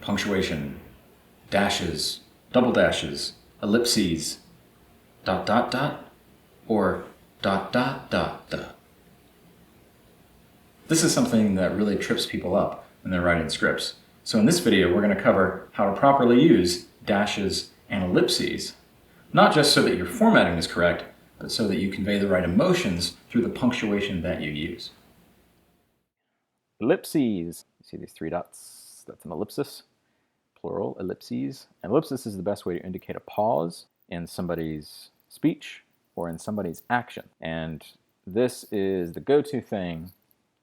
punctuation, dashes, double dashes, ellipses, dot dot dot, or dot dot dot dot. This is something that really trips people up when they're writing scripts. So in this video, we're going to cover how to properly use dashes and ellipses, not just so that your formatting is correct, but so that you convey the right emotions through the punctuation that you use. Ellipses. You see these 3 dots? That's an ellipsis, plural, ellipses. An ellipsis is the best way to indicate a pause in somebody's speech or in somebody's action. And this is the go-to thing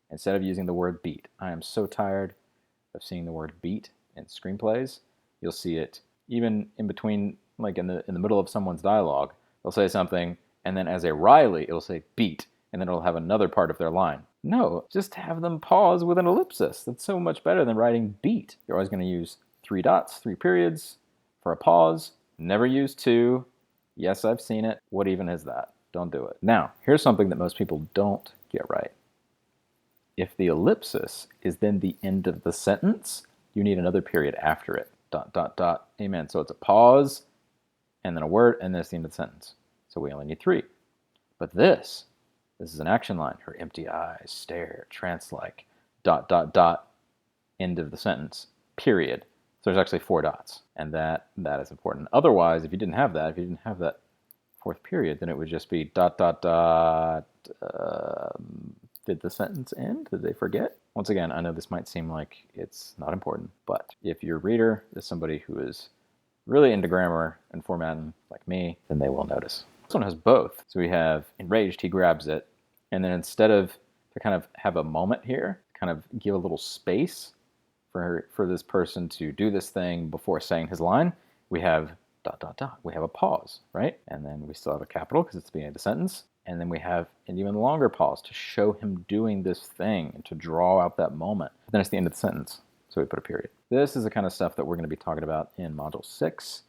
instead of using the word beat. I am so tired of seeing the word beat in screenplays. You'll see it even in between, like in the middle of someone's dialogue. They'll say something, and then as a Riley, it'll say beat, and then it'll have another part of their line. No, just have them pause with an ellipsis. That's so much better than writing beat. You're always going to use 3 dots, 3 periods for a pause. Never use 2. Yes, I've seen it. What even is that? Don't do it. Now, here's something that most people don't get right. If the ellipsis is then the end of the sentence, you need another period after it. Dot, dot, dot, amen. So it's a pause, and then a word, and then it's the end of the sentence. So we only need 3. But this is an action line. Her empty eyes stare, trance-like, dot, dot, dot, end of the sentence, period. So there's actually 4 dots, and that is important. Otherwise, if you didn't have that 4th period, then it would just be dot, dot, dot, did the sentence end? Did they forget? Once again, I know this might seem like it's not important, but if your reader is somebody who is really into grammar and formatting like me, then they will notice. This one has both. So we have enraged, he grabs it, and then instead of to kind of have a moment here, kind of give a little space for this person to do this thing before saying his line, we have dot, dot, dot. We have a pause, right? And then we still have a capital because it's the beginning of the sentence. And then we have an even longer pause to show him doing this thing and to draw out that moment. Then it's the end of the sentence, so we put a period. This is the kind of stuff that we're going to be talking about in Module 6,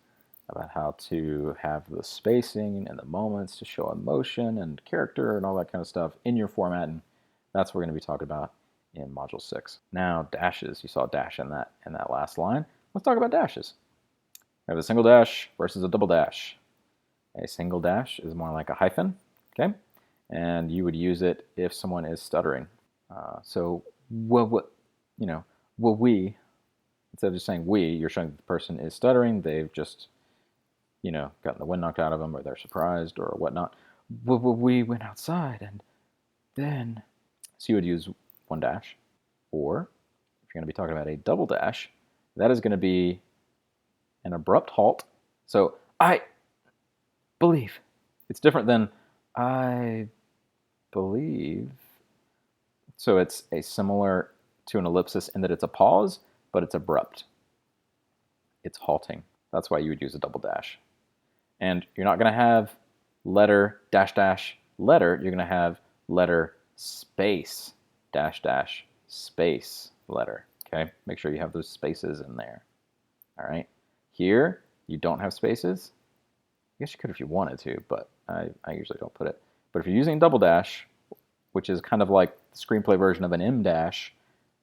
about how to have the spacing and the moments to show emotion and character and all that kind of stuff in your formatting. That's what we're going to be talking about in Module 6. Now, dashes. You saw a dash in that last line. Let's talk about dashes. We have a single dash versus a double dash. A single dash is more like a hyphen. Okay, and you would use it if someone is stuttering. So, instead of just saying we, you're showing that the person is stuttering. They've just, gotten the wind knocked out of them, or they're surprised, or whatnot. We went outside, and then, so you would use 1 dash, or if you're going to be talking about a double dash, that is going to be an abrupt halt. So, I believe. It's different than I believe. So it's a similar to an ellipsis in that it's a pause, but it's abrupt. It's halting. That's why you would use a double dash. And you're not going to have letter, dash, dash, letter. You're going to have letter, space, dash, dash, space, letter. Okay? Make sure you have those spaces in there. All right? Here, you don't have spaces. I guess you could if you wanted to, but I usually don't put it. But if you're using double dash, which is kind of like the screenplay version of an M dash,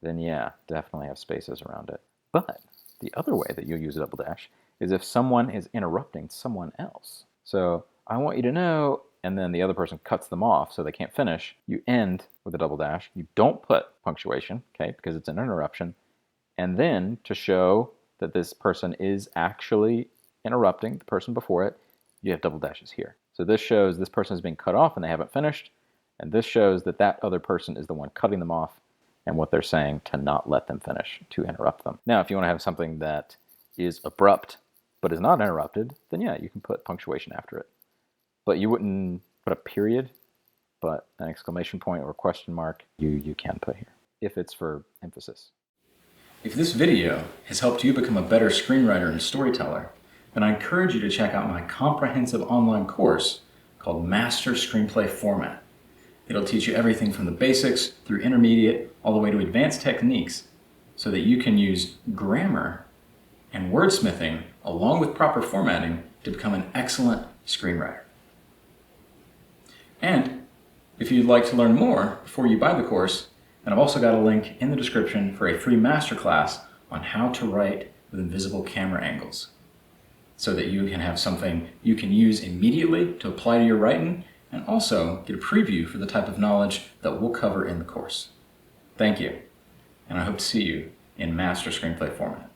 then yeah, definitely have spaces around it. But the other way that you'll use a double dash is if someone is interrupting someone else. So I want you to know, and then the other person cuts them off so they can't finish. You end with a double dash. You don't put punctuation, okay, because it's an interruption. And then to show that this person is actually interrupting the person before it, you have double dashes here. So this shows this person is being cut off and they haven't finished, and this shows that that other person is the one cutting them off and what they're saying to not let them finish, to interrupt them. Now, if you want to have something that is abrupt but is not interrupted, then yeah, you can put punctuation after it. But you wouldn't put a period, but an exclamation point or a question mark, you can put here, if it's for emphasis. If this video has helped you become a better screenwriter and storyteller, then I encourage you to check out my comprehensive online course called Master Screenplay Format. It'll teach you everything from the basics through intermediate all the way to advanced techniques so that you can use grammar and wordsmithing along with proper formatting to become an excellent screenwriter. And if you'd like to learn more before you buy the course, then I've also got a link in the description for a free masterclass on how to write with invisible camera angles, so that you can have something you can use immediately to apply to your writing and also get a preview for the type of knowledge that we'll cover in the course. Thank you, and I hope to see you in Master Screenplay Format.